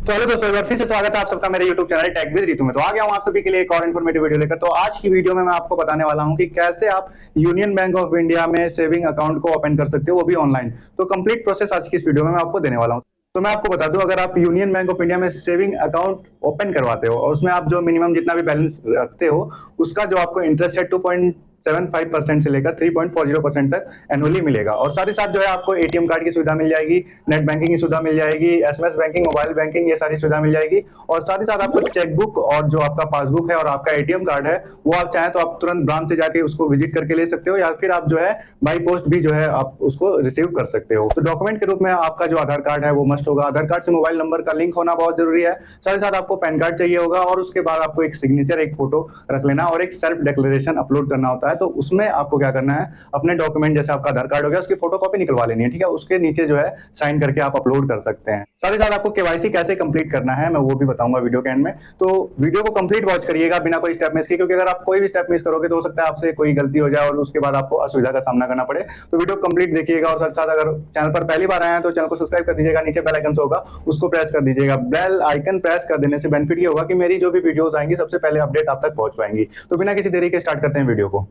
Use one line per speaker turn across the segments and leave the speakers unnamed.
तो हेलो दोस्तों, एक बार फिर से स्वागत है आप सबका मेरे YouTube channel tech with Ritu में। तो आ गया हूँ आप सभी के लिए एक और इन्फॉर्मेटिव वीडियो लेकर। तो आज की वीडियो में मैं आपको बताने वाला हूँ कि कैसे आप यूनियन बैंक ऑफ इंडिया में सेविंग अकाउंट को ओपन कर सकते हो, वो भी ऑनलाइन। तो कंप्लीट प्रोसेस आज की इस वीडियो में मैं आपको देने वाला हूँ। तो मैं आपको बता दूं, अगर आप यूनियन बैंक ऑफ इंडिया में सेविंग अकाउंट ओपन करवाते हो और उसमें आप जो मिनिमम जितना भी बैलेंस रखते हो, उसका जो आपको इंटरेस्ट है 2.75% से लेकर 3.40% तक एनुअली मिलेगा। और साथ ही साथ जो है आपको एटीएम कार्ड की सुविधा मिल जाएगी, नेट बैंकिंग की सुविधा मिल जाएगी, एसएमएस बैंकिंग, मोबाइल बैंकिंग, ये सारी सुविधा मिल जाएगी। और साथ ही साथ आपको चेकबुक और जो आपका पासबुक है और आपका एटीएम कार्ड है, वो आप चाहें तो आप तुरंत ब्रांच से जाके उसको विजिट करके ले सकते हो, या फिर आप जो है बाई पोस्ट भी जो है आप उसको रिसीव कर सकते हो। तो डॉक्यूमेंट के रूप में आपका जो आधार कार्ड है वो मस्ट होगा। आधार कार्ड से मोबाइल नंबर का लिंक होना बहुत जरूरी है। साथ ही साथ आपको पैन कार्ड चाहिए होगा, और उसके बाद आपको एक सिग्नेचर, एक फोटो रख लेना और एक सेल्फ डिक्लेरेशन अपलोड करना होता है। तो उसमें आपको क्या करना है, अपने डॉक्यूमेंट जैसे आपका आधार कार्ड हो गया, उसकी फोटोकॉपी निकलवा लेनी है, ठीक है। उसके नीचे जो है साइन करके आप अपलोड कर सकते हैं। साथ ही साथ आपको केवाईसी कैसे कंप्लीट करना है मैं वो भी बताऊंगा वीडियो के एंड में। तो वीडियो को कंप्लीट वॉच करिएगा बिना कोई स्टेप मिस किए, क्योंकि अगर आप कोई भी स्टेप मिस करोगे तो हो सकता है आपसे कोई गलती हो जाए और उसके बाद आपको असुविधा का सामना करना पड़े। तो वीडियो कंप्लीट देखिएगा। और साथ साथ अगर चैनल पर पहली बार आए हैं तो चैनल को सब्सक्राइब कर दीजिएगा, नीचे बेल आइकन होगा उसको प्रेस कर दीजिएगा। बेल आइकन प्रेस कर देने से बेनिफिट ये होगा कि मेरी जो भी वीडियोस आएंगी सबसे पहले अपडेट आप तक पहुंच पाएंगी। तो बिना किसी देरी के स्टार्ट करते हैं वीडियो को।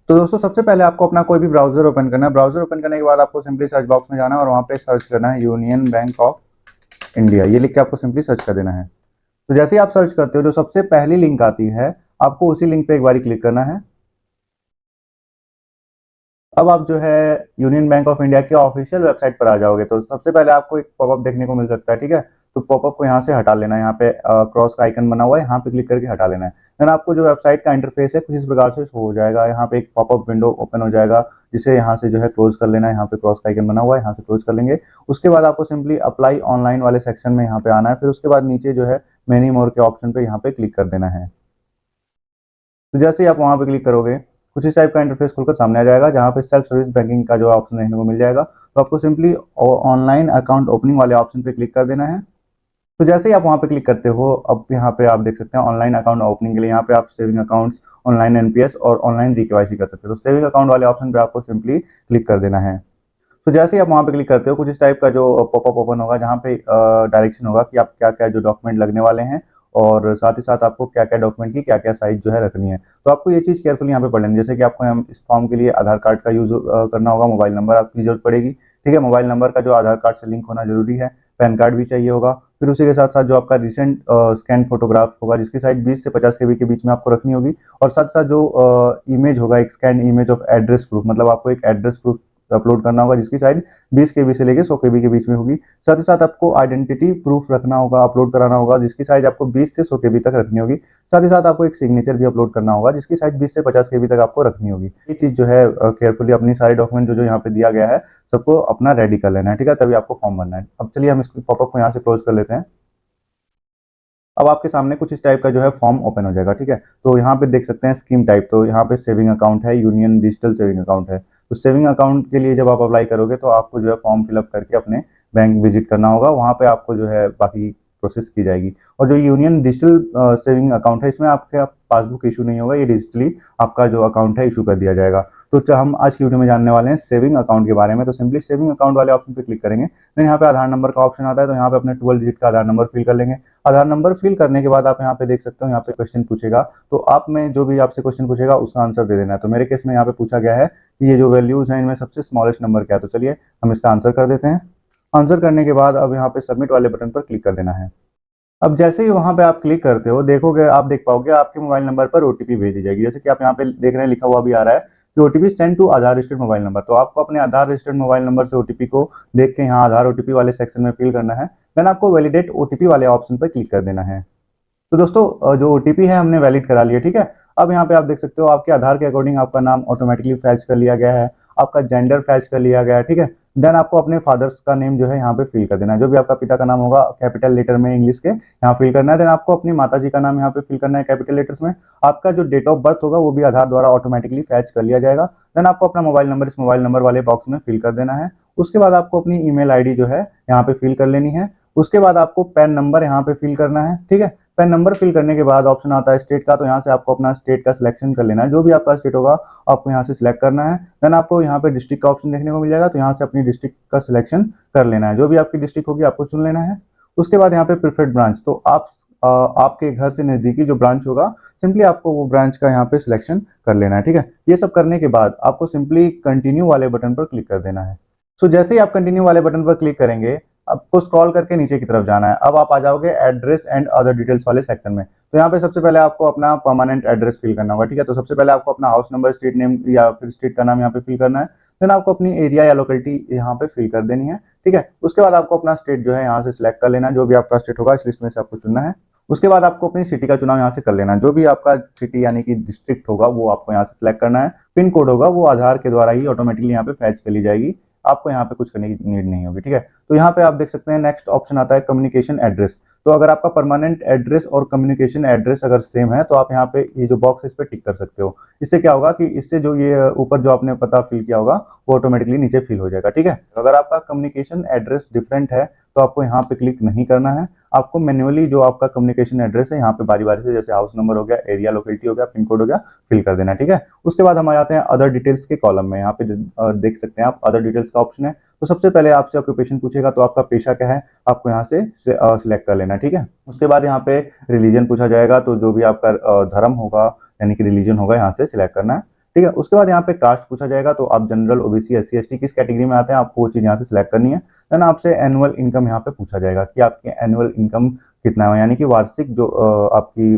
तो दोस्तों, सबसे पहले आपको अपना कोई भी ब्राउजर ओपन करना है। ब्राउजर ओपन करने के बाद आपको सिंपली सर्च बॉक्स में जाना है और वहाँ पे सर्च करना है यूनियन बैंक ऑफ इंडिया। ये लिख के आपको सिंपली सर्च कर देना है। तो जैसे ही आप सर्च करते हो, जो सबसे पहली लिंक आती है, आपको उसी लिंक पे एक बार क्लिक करना है। अब आप जो है यूनियन बैंक ऑफ इंडिया के ऑफिशियल वेबसाइट पर आ जाओगे। तो सबसे पहले आपको एक पॉपअप देखने को मिल सकता है, ठीक है। तो पॉपअप को यहाँ से हटा लेना है। यहाँ पे क्रॉस का आइकन बना हुआ है, यहाँ पे क्लिक करके हटा लेना है। देन आपको जो वेबसाइट का इंटरफेस है कुछ इस प्रकार से शो हो जाएगा। यहाँ पे एक पॉपअप विंडो ओपन हो जाएगा, जिसे यहाँ से जो है क्लोज कर लेना है। यहाँ पे क्रॉस का आइकन बना हुआ है, यहाँ से क्लोज कर लेंगे। उसके बाद आपको सिंपली अप्लाई ऑनलाइन वाले सेक्शन में यहाँ पे आना है। फिर उसके बाद नीचे जो है मेनी मोर के ऑप्शन पे यहाँ पे क्लिक कर देना है। तो जैसे ही आप वहाँ पे क्लिक करोगे, कुछ इस टाइप का इंटरफेस खुलकर सामने आ जाएगा, जहाँ पे सेल्फ सर्विस बैंकिंग का जो ऑप्शन देखने को मिल जाएगा। तो आपको सिंपली ऑनलाइन अकाउंट ओपनिंग वाले ऑप्शन पे क्लिक कर देना है। तो जैसे ही आप वहाँ पे क्लिक करते हो, अब यहाँ पे आप देख सकते हैं ऑनलाइन अकाउंट ओपनिंग के लिए यहाँ पे आप सेविंग अकाउंट्स, ऑनलाइन एनपीएस और ऑनलाइन रिकेवाईसी कर सकते हो। तो सेविंग अकाउंट वाले ऑप्शन पे आपको सिंपली क्लिक कर देना है। तो जैसे ही आप वहाँ पे क्लिक करते हो, कुछ इस टाइप का जो पॉपअप ओपन होगा, जहाँ पे डायरेक्शन होगा कि आप क्या क्या जो डॉक्यूमेंट लगने वाले हैं, और साथ ही साथ आपको क्या क्या डॉक्यूमेंट की क्या क्या साइज जो है रखनी है। तो आपको ये चीज़ केयरफुली यहाँ पे पढ़ लेनी है। जैसे कि आपको यहाँ इस फॉर्म के लिए आधार कार्ड का यूज करना होगा, मोबाइल नंबर आपकी जरूरत पड़ेगी, ठीक है। मोबाइल नंबर का जो आधार कार्ड से लिंक होना जरूरी है, पैन कार्ड भी चाहिए होगा। फिर उसी के साथ साथ जो आपका रिसेंट स्कैन फोटोग्राफ होगा, जिसकी साइज 20 से 50 केबी के बीच में आपको रखनी होगी। और साथ साथ जो इमेज होगा, एक scan image of address proof, मतलब आपको एक एड्रेस प्रूफ अपलोड करना होगा, जिसकी साइज 20 केबी से लेकर 100 केबी के बीच में होगी। साथ ही साथ आपको आइडेंटिटी प्रूफ रखना होगा, अपलोड कराना होगा, जिसकी साइज आपको 20 से 100 केबी तक रखनी होगी। साथ ही साथ आपको एक सिग्नेचर भी अपलोड करना होगा, जिसकी साइज 20 से 50 केबी तक आपको रखनी होगी। ये चीज़ जो है केयरफुली अपनी सारे डॉक्यूमेंट जो यहाँ पे दिया गया है सबको अपना रेडी कर लेना है, ठीक है। तभी आपको फॉर्म भरना है। अब चलिए हम इसको पॉपअप को यहाँ से क्लोज कर लेते हैं। अब आपके सामने कुछ इस टाइप का जो है फॉर्म ओपन हो जाएगा, ठीक है। तो यहाँ पे देख सकते हैं स्कीम टाइप। तो यहाँ पे सेविंग अकाउंट है, यूनियन डिजिटल सेविंग अकाउंट है। तो सेविंग अकाउंट के लिए जब आप अप्लाई करोगे तो आपको जो है फॉर्म फिलअप करके अपने बैंक विजिट करना होगा। वहाँ पे आपको जो है बाकी प्रोसेस की जाएगी। और जो यूनियन डिजिटल सेविंग अकाउंट है, इसमें आपके पासबुक इशू नहीं होगा, ये डिजिटली आपका जो अकाउंट है इशू कर दिया जाएगा। तो हम आज की वीडियो में जानने वाले हैं सेविंग अकाउंट के बारे में। तो सिंपली सेविंग अकाउंट वाले ऑप्शन पे क्लिक करेंगे। देन यहाँ पे आधार नंबर का ऑप्शन आता है, तो यहाँ पे अपने 12 डिजिट का आधार नंबर फिल कर लेंगे। आधार नंबर फिल करने के बाद आप यहाँ पे देख सकते हो, यहाँ पे क्वेश्चन पूछेगा। तो आप में जो भी आपसे क्वेश्चन पूछेगा उसका आंसर दे देना है। तो मेरे केस में यहाँ पे पूछा गया है कि ये जो वैल्यूज हैं इनमें सबसे स्मॉलेस्ट नंबर क्या है। तो चलिए हम इसका आंसर कर देते हैं। आंसर करने के बाद अब यहाँ पे सबमिट वाले बटन पर क्लिक कर देना है। अब जैसे ही वहां पे आप क्लिक करते हो, देखोगे, आप देख पाओगे आपके मोबाइल नंबर पर ओटीपी भेज दी जाएगी। जैसे कि आप यहाँ पे देख रहे हैं, लिखा हुआ भी आ रहा है कि OTP send to Aadhaar registered mobile number. तो आपको अपने आधार रजिस्टर्ड मोबाइल नंबर से ओटीपी को देख के यहाँ आधार ओटीपी वाले सेक्शन में फिल करना है। देन आपको वैलिडेट ओटीपी वाले ऑप्शन पर क्लिक कर देना है। तो दोस्तों, जो ओटीपी है हमने वैलिड करा लिया, ठीक है। अब यहाँ पे आप देख सकते हो आपके आधार के अकॉर्डिंग आपका नाम ऑटोमेटिकली फैच कर लिया गया है, आपका जेंडर फैच कर लिया गया है, ठीक है। देन आपको अपने फादर्स का नेम जो है यहाँ पे फिल कर देना है। जो भी आपका पिता का नाम होगा कैपिटल लेटर में इंग्लिश के यहाँ फिल करना है। देन आपको अपनी माता जी का नाम यहाँ पे फिल करना है कैपिटल लेटर्स में। आपका जो डेट ऑफ बर्थ होगा वो भी आधार द्वारा ऑटोमेटिकली फैच कर लिया जाएगा। देन आपको अपना मोबाइल नंबर इस मोबाइल नंबर वाले बॉक्स में फिल कर देना है। उसके बाद आपको अपनी ईमेल आईडी जो है यहाँ पे फिल कर लेनी है। उसके बाद आपको पैन नंबर यहाँ पे फिल करना है, ठीक है। पैन नंबर फिल करने के बाद ऑप्शन आता है स्टेट का। तो यहाँ से आपको अपना स्टेट का सिलेक्शन कर लेना है। जो भी आपका स्टेट होगा आपको यहाँ से सिलेक्ट करना है। देन आपको यहाँ पे डिस्ट्रिक्ट का ऑप्शन देखने को मिल जाएगा। तो यहाँ से अपनी डिस्ट्रिक्ट का सिलेक्शन कर लेना है। जो भी आपकी डिस्ट्रिक्ट होगी आपको चुन लेना है। उसके बाद यहाँ पे प्रिफर्ड ब्रांच, तो आपके घर से नज़दीकी जो ब्रांच होगा सिंपली आपको वो ब्रांच का यहाँ पे सिलेक्शन कर लेना है, ठीक है। ये सब करने के बाद आपको सिंपली कंटिन्यू वाले बटन पर क्लिक कर देना है। सो जैसे ही आप कंटिन्यू वाले बटन पर क्लिक करेंगे, आपको स्क्रॉल करके नीचे की तरफ जाना है। अब आप आ जाओगे एड्रेस एंड अदर डिटेल्स वाले सेक्शन में। तो यहाँ पे सबसे पहले आपको अपना परमानेंट एड्रेस फिल करना होगा, ठीक है। तो सबसे पहले आपको अपना हाउस नंबर, स्ट्रीट नेम या फिर स्ट्रीट का नाम यहाँ पे फिल करना है। देन आपको अपनी एरिया या लोकेलिटी यहाँ पे फिल कर देनी है, ठीक है। उसके बाद आपको अपना स्टेट जो है यहाँ से सिलेक्ट कर लेना है, जो भी आपका स्टेट होगा इस लिस्ट में से आपको चुनना है। उसके बाद आपको अपनी सिटी का चुनाव यहाँ से कर लेना है, जो भी आपका सिटी यानी कि डिस्ट्रिक्ट होगा वो आपको यहाँ से सिलेक्ट करना है। पिन कोड होगा वो आधार के द्वारा ही ऑटोमेटिकली यहाँ पे फैच कर ली जाएगी, आपको यहाँ पे कुछ करने की नीड नहीं होगी, ठीक है। तो यहाँ पे आप देख सकते हैं नेक्स्ट ऑप्शन आता है कम्युनिकेशन एड्रेस। तो अगर आपका परमानेंट एड्रेस और कम्युनिकेशन एड्रेस अगर सेम है तो आप यहाँ पे ये जो बॉक्स है इस पर टिक कर सकते हो। इससे क्या होगा कि इससे जो ये ऊपर जो आपने पता फिल किया होगा वो ऑटोमेटिकली नीचे फिल हो जाएगा, ठीक है। अगर आपका कम्युनिकेशन एड्रेस डिफरेंट है तो आपको यहाँ पे क्लिक नहीं करना है, आपको मैन्युअली जो आपका कम्युनिकेशन एड्रेस है यहाँ पे बारी बारी से, जैसे हाउस नंबर हो गया, एरिया लोकेलिटी हो गया, पिन कोड हो गया, फिल कर देना, ठीक है। उसके बाद हम आ जाते हैं अदर डिटेल्स के कॉलम में। यहाँ पे देख सकते हैं आप अदर डिटेल्स का ऑप्शन है। तो सबसे पहले आपसे ऑक्यूपेशन पूछेगा, तो आपका पेशा क्या है आपको यहाँ से सिलेक्ट कर लेना, ठीक है। उसके बाद यहाँ पे रिलीजन पूछा जाएगा, तो जो भी आपका धर्म होगा यानी कि रिलीजन होगा यहाँ से सिलेक्ट करना है, ठीक है। उसके बाद यहाँ पे कास्ट पूछा जाएगा, तो आप जनरल, ओबीसी, एससी, एसटी किस कैटेगरी में आते हैं आपको वो चीज़ यहाँ से सिलेक्ट करनी है। देन आपसे एनुअल इनकम यहाँ पे पूछा जाएगा कि आपकी एनुअल इनकम कितना है, यानी कि वार्षिक जो आपकी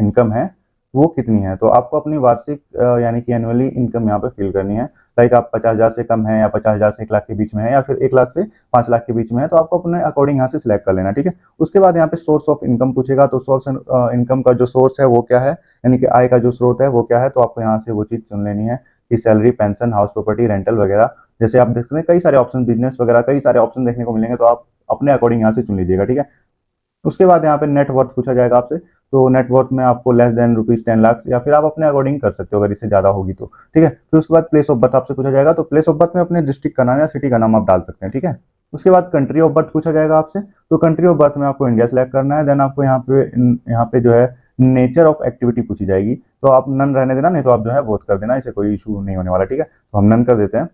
इनकम है वो कितनी है। तो आपको अपनी वार्षिक यानी कि एनुअली इनकम यहाँ पे फिल करनी है। लाइक आप 50,000 से कम है या 50,000 से 1 लाख के बीच में है या फिर 1 लाख से 5 लाख के बीच में है, तो आपको अपने अकॉर्डिंग यहाँ से सिलेक्ट कर लेना, ठीक है। उसके बाद यहाँ पे सोर्स ऑफ इनकम पूछेगा, तो सोर्स इनकम का जो सोर्स है वो क्या है, यानी कि आय का जो स्रोत है वो क्या है। तो आपको यहाँ से वो चीज़ चुन लेनी है कि salary, pension, house property, rental वगैरह। जैसे आप देख सकते हैं कई सारे ऑप्शन, बिजनेस वगैरह कई सारे ऑप्शन देखने को मिलेंगे, तो आप अपने अकॉर्डिंग यहाँ से चुन लीजिएगा, ठीक है। उसके बाद यहाँ पे नेट वर्थ पूछा जाएगा आपसे, तो नेट वर्थ में आपको लेस देन ₹10 लाख या फिर आप अपने अकॉर्डिंग कर सकते हो अगर इससे ज़्यादा होगी तो, ठीक है। फिर उसके बाद प्लेस ऑफ बर्थ आपसे पूछा जाएगा, तो प्लेस ऑफ बर्थ में अपने डिस्ट्रिक्ट का नाम या सिटी का नाम आप डाल सकते हैं, ठीक है। उसके बाद कंट्री ऑफ बर्थ पूछा जाएगा आपसे, तो कंट्री ऑफ बर्थ में आपको इंडिया सेलेक्ट करना है। देन आपको यहाँ पे जो है नेचर ऑफ एक्टिविटी पूछी जाएगी, तो आप नन रहने देना, नहीं तो आप जो है वोट कर देना, इसे कोई इशू नहीं होने वाला, ठीक है। तो हम नन कर देते हैं।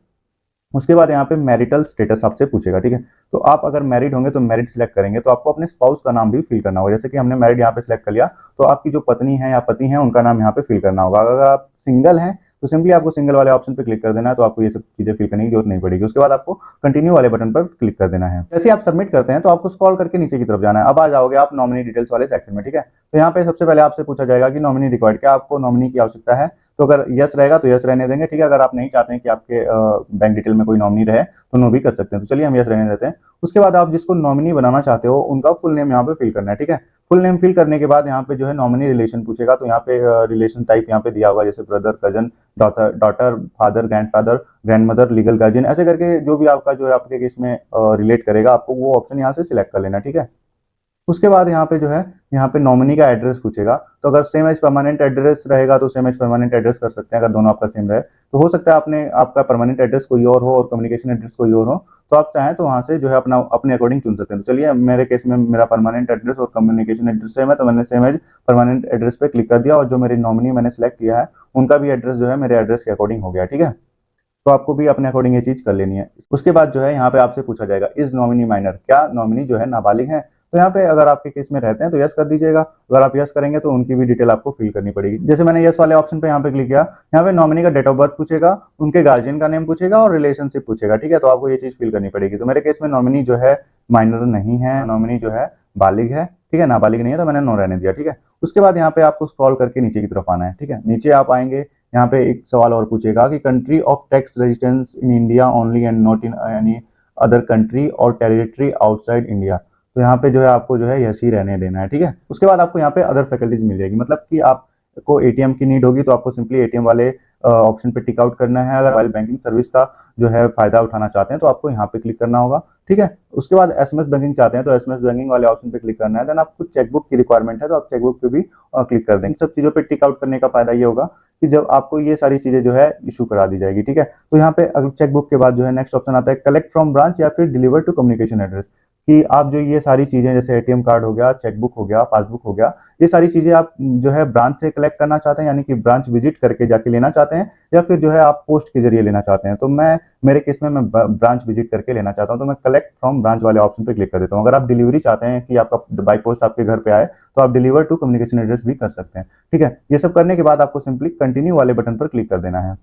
उसके बाद यहाँ पे मैरिटल स्टेटस आपसे पूछेगा, ठीक है। तो आप अगर मैरिड होंगे तो मैरिड सिलेक्ट करेंगे, तो आपको अपने स्पाउस का नाम भी फिल करना होगा। जैसे कि हमने मैरिड यहाँ पे सिलेक्ट कर लिया, तो आपकी जो पत्नी है या पति है उनका नाम यहाँ पे फिल करना होगा। अगर आप सिंगल हैं तो सिंपली आपको सिंगल वाले ऑप्शन पे क्लिक कर देना है, तो आपको ये सब चीजें फिल करने की जरूरत नहीं पड़ेगी। उसके बाद आपको कंटिन्यू वाले बटन पर क्लिक कर देना है। जैसे आप सबमिट करते हैं तो आपको स्क्रॉल करके नीचे की तरफ जाना है। अब आ जाओगे आप नॉमिनी डिटेल्स वाले सेक्शन में, ठीक है। तो यहाँ पे सबसे पहले आपसे पूछा जाएगा कि नॉमिनी रिक्वायर्ड, क्या आपको नॉमिनी की आवश्यकता है। तो अगर यस रहेगा तो यस रहने देंगे, ठीक है। अगर आप नहीं चाहते हैं कि आपके बैंक डिटेल में कोई नॉमिनी रहे तो नो भी कर सकते हैं, तो चलिए हम यस रहने देते हैं। उसके बाद आप जिसको नॉमिनी बनाना चाहते हो उनका फुल नेम यहाँ पे फिल करना है, ठीक है। फुल नेम फिल करने के बाद यहाँ पे जो है नॉमिनी रिलेशन पूछेगा, तो यहाँ पे रिलेशन टाइप यहाँ पे दिया होगा, जैसे brother, cousin, daughter, father, grandfather, grandmother, legal guardian, ऐसे करके जो भी आपका जो है आपके केस में रिलेट करेगा, आपको वो ऑप्शन यहाँ से सिलेक्ट कर लेना, ठीक है। उसके बाद यहाँ पे जो है यहाँ पे नॉमिनी का एड्रेस पूछेगा, तो अगर सेम एज परमानेंट एड्रेस रहेगा तो सेम एज परमानेंट एड्रेस कर सकते हैं। अगर दोनों आपका सेम रहे तो हो सकता है आपका परमानेंट एड्रेस कोई और हो और कम्युनिकेशन एड्रेस कोई और हो, तो आप चाहें तो वहाँ से जो है अपने अकॉर्डिंग चुन सकते हैं। तो चलिए मेरे केस में मेरा परमानेंट एड्रेस और कम्युनिकेशन एड्रेस सेम है, तो मैंने सेम एज परमानेंट एड्रेस पे क्लिक कर दिया और जो मेरी नॉमिनी मैंने सेलेक्ट किया है उनका भी एड्रेस जो है मेरे एड्रेस के अकॉर्डिंग हो गया, ठीक है। तो आपको भी अपने अकॉर्डिंग ये चीज कर लेनी है। उसके बाद जो है यहाँ पे आपसे पूछा जाएगा इज नॉमिनी माइनर, क्या नॉमिनी जो है नाबालिग है। तो यहाँ पे अगर आपके केस में रहते हैं तो यस कर दीजिएगा। अगर आप यस करेंगे तो उनकी भी डिटेल आपको फिल करनी पड़ेगी। जैसे मैंने यस वाले ऑप्शन पे यहाँ पे क्लिक किया, यहाँ पे नॉमिनी का डेट ऑफ बर्थ पूछेगा, उनके गार्जियन का नेम पूछेगा और रिलेशनशिप पूछेगा, ठीक है। तो आपको ये चीज फिल करनी पड़ेगी। तो मेरे केस में नॉमिनी जो है माइनर नहीं है, नॉमिनी जो है बालिग है, ठीक है, नाबालिग नहीं है, तो मैंने नो रहने दिया, ठीक है। उसके बाद यहाँ पे आपको स्क्रॉल करके नीचे की तरफ आना है, ठीक है। नीचे आप आएंगे, यहाँ पे एक सवाल और पूछेगा कि country of tax residence in India only and not in any other country और टेरिटरी आउटसाइड इंडिया। तो यहाँ पे जो है आपको जो है यस ही रहने देना है, ठीक है। उसके बाद आपको यहाँ पे अदर फैकल्टीज मिल जाएगी, मतलब कि आपको एटीएम की नीड होगी तो आपको सिंपली एटीएम वाले ऑप्शन पे टिक आउट करना है। अगर मोबाइल बैंकिंग सर्विस का जो है फायदा उठाना चाहते हैं तो आपको यहाँ पे क्लिक करना होगा, ठीक है। उसके बाद एसएमएस बैंकिंग चाहते हैं तो एसएमएस बैंकिंग वाले ऑप्शन पे क्लिक करना है। देन आपको चेकबुक की रिक्वायरमेंट है तो आप चेकबुक पे भी क्लिक कर देंगे। सब चीजों पे टिक आउट करने का फायदा ये होगा कि जब आपको ये सारी चीजें जो है इशू करा दी जाएगी, ठीक है। तो यहाँ पे अगर चेकबुक के बाद जो है नेक्स्ट ऑप्शन आता है कलेक्ट फ्रॉम ब्रांच या फिर डिलीवर टू कम्युनिकेशन एड्रेस, कि आप जो ये सारी चीज़ें जैसे एटीएम कार्ड हो गया, चेकबुक हो गया, पासबुक हो गया, ये सारी चीज़ें आप जो है ब्रांच से कलेक्ट करना चाहते हैं, यानी कि ब्रांच विजिट करके जाके लेना चाहते हैं, या फिर जो है आप पोस्ट के जरिए लेना चाहते हैं। तो मेरे केस में मैं ब्रांच विजिट करके लेना चाहता हूँ, तो मैं कलेक्ट फ्रॉम ब्रांच वाले ऑप्शन पे क्लिक कर देता हूँ। अगर आप डिलीवरी चाहते हैं कि आपका बाई पोस्ट आपके घर पे आए, तो आप डिलीवर टू कम्युनिकेशन एड्रेस भी कर सकते हैं। ठीक है, ये सब करने के बाद आपको सिंपली कंटिन्यू वाले बटन पर क्लिक कर देना है।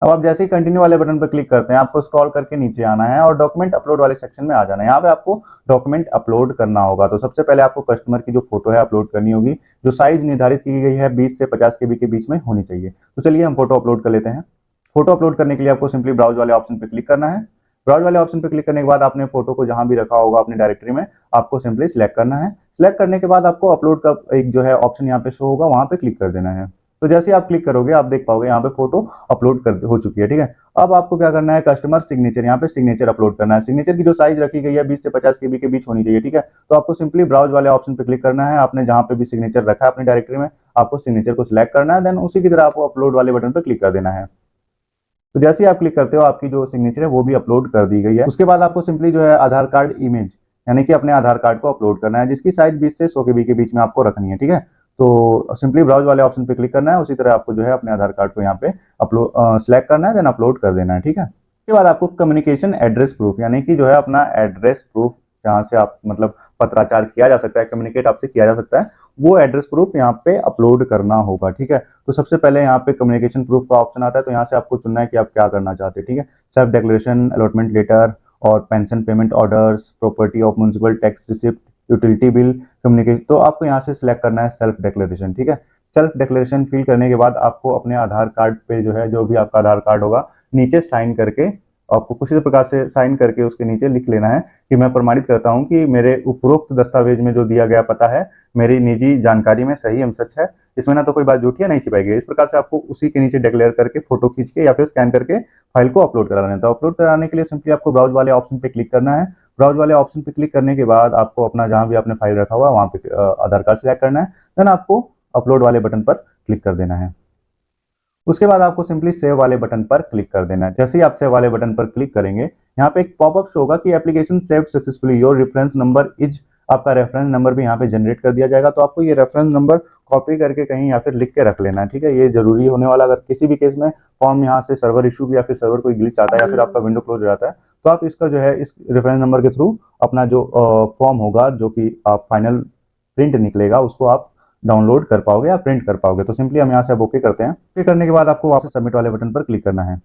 अब आप जैसे ही कंटिन्यू वाले बटन पर क्लिक करते हैं, आपको स्क्रॉल करके नीचे आना है और डॉक्यूमेंट अपलोड वाले सेक्शन में आ जाना है। यहाँ पे आपको डॉक्यूमेंट अपलोड करना होगा। तो सबसे पहले आपको कस्टमर की जो फोटो है अपलोड करनी होगी, जो साइज निर्धारित की गई है 20 से 50 केबी के बीच में होनी चाहिए। तो चलिए हम फोटो अपलोड कर लेते हैं। फोटो अपलोड करने के लिए आपको सिंपली ब्राउज वाले ऑप्शन पर क्लिक करना है। ब्राउज वाले ऑप्शन पर क्लिक करने के बाद आपने फोटो को जहां भी रखा होगा अपनी डायरेक्टरी में, आपको सिंपली सिलेक्ट करना है। सिलेक्ट करने के बाद आपको अपलोड का एक जो है ऑप्शन यहाँ पे शो होगा, वहां पे क्लिक कर देना है। तो जैसे ही आप क्लिक करोगे, आप देख पाओगे यहाँ पे फोटो अपलोड कर हो चुकी है। ठीक है, अब आपको क्या करना है, कस्टमर सिग्नेचर, यहाँ पे सिग्नेचर अपलोड करना है। सिग्नेचर की जो साइज रखी गई है 20 से 50 केबी के बीच होनी चाहिए। ठीक है, तो आपको सिंपली ब्राउज वाले ऑप्शन पे क्लिक करना है। आपने जहां पे भी सिग्नेचर रखा है अपनी डायरेक्टरी में, आपको सिग्नेचर को सिलेक्ट करना है, देन उसी की तरह आपको अपलोड वाले बटन पर क्लिक कर देना है। तो जैसे ही आप क्लिक करते हो, आपकी जो सिग्नेचर है वो भी अपलोड कर दी गई है। उसके बाद आपको सिंपली जो है आधार कार्ड इमेज, यानी कि अपने आधार कार्ड को अपलोड करना है, जिसकी साइज 20 से 100 केबी के बीच में आपको रखनी है। ठीक है, तो सिंपली ब्राउज वाले ऑप्शन पे क्लिक करना है। उसी तरह आपको जो है अपने आधार कार्ड को यहाँ पे अपलोड सिलेक्ट करना है, देन अपलोड कर देना है। ठीक है, उसके बाद आपको कम्युनिकेशन एड्रेस प्रूफ, यानी कि जो है अपना एड्रेस प्रूफ, जहाँ से आप मतलब पत्राचार किया जा सकता है, कम्युनिकेट आपसे किया जा सकता है, वो एड्रेस प्रूफ यहाँ पे अपलोड करना होगा। ठीक है, तो सबसे पहले यहाँ पे कम्युनिकेशन प्रूफ का ऑप्शन आता है, तो यहाँ से आपको चुनना है कि आप क्या करना चाहते हैं। ठीक है, सेल्फ डिक्लेरेशन, अलॉटमेंट लेटर और pension payment orders, property of municipal tax receipt, utility bill, communication. तो आपको यहाँ से सिलेक्ट करना है सेल्फ डिक्लेरेशन। ठीक है, सेल्फ डिक्लेरेशन फिल करने के बाद आपको अपने आधार कार्ड पे जो है, जो भी आपका आधार कार्ड होगा, नीचे साइन करके, आपको कुछ इस प्रकार से साइन करके उसके नीचे लिख लेना है कि मैं प्रमाणित करता हूं कि मेरे उपरोक्त दस्तावेज में जो दिया गया पता है मेरी निजी जानकारी में सही एवं सच है, इसमें ना तो कोई बात झूठी है नहीं छिपाई गई। इस प्रकार से आपको उसी के नीचे डिक्लेयर करके फोटो खींच के या फिर स्कैन करके फाइल को अपलोड करा लेना है। तो अपलोड कराने के लिए सिंपली आपको ब्राउज वाले ऑप्शन पे क्लिक करना है। ब्राउज वाले ऑप्शन पे क्लिक करने के बाद आपको अपना जहां भी आपने फाइल रखा हुआ वहां पे आधार कार्ड सिलेक्ट करना है, देन आपको अपलोड वाले बटन पर क्लिक कर देना है। उसके बाद आपको सिंपली सेव वाले बटन पर क्लिक कर देना है। जैसे ही आप सेव वाले बटन पर क्लिक करेंगे, यहाँ पे एक पॉपअप शो होगा कि application saved successfully, your reference number is, आपका रेफरेंस नंबर भी यहाँ पे जनरेट कर दिया जाएगा। तो आपको ये रेफरेंस नंबर कॉपी करके कहीं या फिर लिख के रख लेना है। ठीक है, ये जरूरी होने वाला, अगर किसी भी केस में फॉर्म यहाँ से सर्वर इशू या फिर सर्वर कोई ग्लिच आता है या फिर आपका विंडो क्लोज हो जाता है, तो आप इसका जो है इस रेफरेंस नंबर के थ्रू अपना जो फॉर्म होगा, जो कि आप फाइनल प्रिंट निकलेगा, उसको आप डाउनलोड कर पाओगे या प्रिंट कर पाओगे। तो सिंपली हम यहाँ से अब ओके करते हैं। ओके करने के बाद आपको वापस सबमिट वाले बटन पर क्लिक करना है।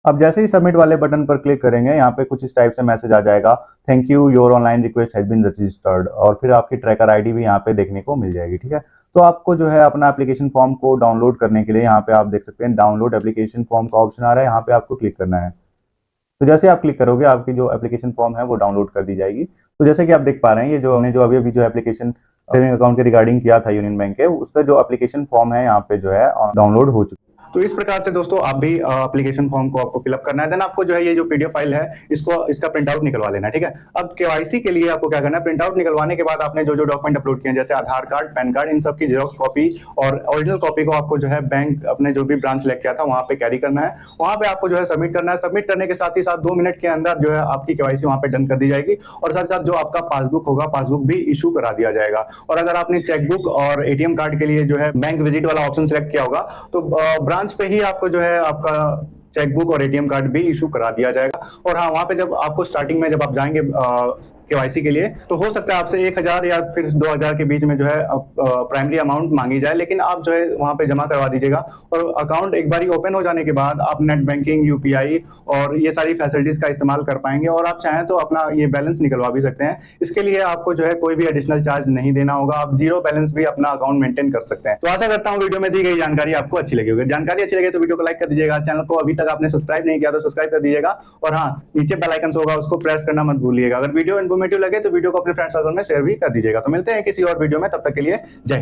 अब जैसे ही सबमिट वाले बटन पर क्लिक करेंगे, यहाँ पे कुछ इस टाइप से मैसेज आ जाएगा, thank you, your online request has been registered, और फिर आपकी ट्रैकर आईडी भी यहाँ पे देखने को मिल जाएगी। ठीक है, तो आपको जो है अपना एप्लीकेशन फॉर्म को डाउनलोड करने के लिए यहाँ पे आप देख सकते हैं डाउनलोड एप्लीकेशन फॉर्म का ऑप्शन आ रहा है, यहाँ पे आपको क्लिक करना है। तो जैसे आप क्लिक करोगे, आपकी जो एप्लीकेशन फॉर्म है वो डाउनलोड कर दी जाएगी। तो जैसे कि आप देख पा रहे हैं, ये जो हमने जो अभी जो एप्लीकेशन सेविंग अकाउंट के रिगार्डिंग किया था यूनियन बैंक के, उसका जो एप्लीकेशन फॉर्म है यहाँ पे जो है डाउनलोड हो चुका है। तो इस प्रकार से दोस्तों आप भी एप्लीकेशन फॉर्म को आपको फिलअप करना है, देन आपको जो है ये जो पीडीएफ फाइल है इसका प्रिंट आउट निकलवा लेना है। ठीक है, अब केवाईसी के लिए आपको क्या करना है, प्रिंट आउट निकलवाने के बाद आपने जो जो डॉक्यूमेंट अपलोड किए, जैसे आधार कार्ड, पैन कार्ड, इन सब की जेरॉक्स कॉपी और ओरिजिनल कॉपी को आपको जो है बैंक अपने जो भी ब्रांच लेके किया था वहां पे कैरी करना है। वहां पे आपको जो है सबमिट करना है। सबमिट करने के साथ ही साथ 2 मिनट के अंदर जो है आपकी केवाईसी वहां पे डन कर दी जाएगी, और साथ साथ जो आपका पासबुक होगा, पासबुक भी इशू करा दिया जाएगा। और अगर आपने चेकबुक और एटीएम कार्ड के लिए जो है बैंक विजिट वाला ऑप्शन सिलेक्ट किया होगा, तो ब्रांच पे ही आपको जो है आपका चेकबुक और एटीएम कार्ड भी इशू करा दिया जाएगा। और हाँ, वहां पे जब आपको स्टार्टिंग में जब आप जाएंगे केवाईसी के लिए, तो हो सकता है आपसे 1000 या फिर 2000 के बीच में जो है प्राइमरी अमाउंट मांगी जाए, लेकिन आप जो है वहां पे जमा करवा दीजिएगा। और अकाउंट एक बार ओपन हो जाने के बाद आप नेट बैंकिंग, यूपीआई और ये सारी फैसिलिटीज का इस्तेमाल कर पाएंगे, और आप चाहें तो अपना ये बैलेंस निकलवा भी सकते हैं। इसके लिए आपको जो है कोई भी एडिशनल चार्ज नहीं देना होगा, आप जीरो बैलेंस भी अपना अकाउंट मेंटेन कर सकते हैं। तो आशा करता हूँ वीडियो में दी गई जानकारी आपको अच्छी लगी होगी। जानकारी अच्छी लगी तो वीडियो को लाइक कर दीजिएगा, चैनल को अभी तक आपने सब्सक्राइब नहीं किया तो सब्सक्राइब कर दीजिएगा, और हाँ, नीचे बेल आइकन होगा उसको प्रेस करना मत भूलिएगा। अगर वीडियो इन्फॉर्मेटिव लगे तो वीडियो को अपने फ्रेंड सर्कल में शेयर भी कर दीजिएगा। तो मिलते हैं किसी और वीडियो में, तब तक के लिए जय हिंद।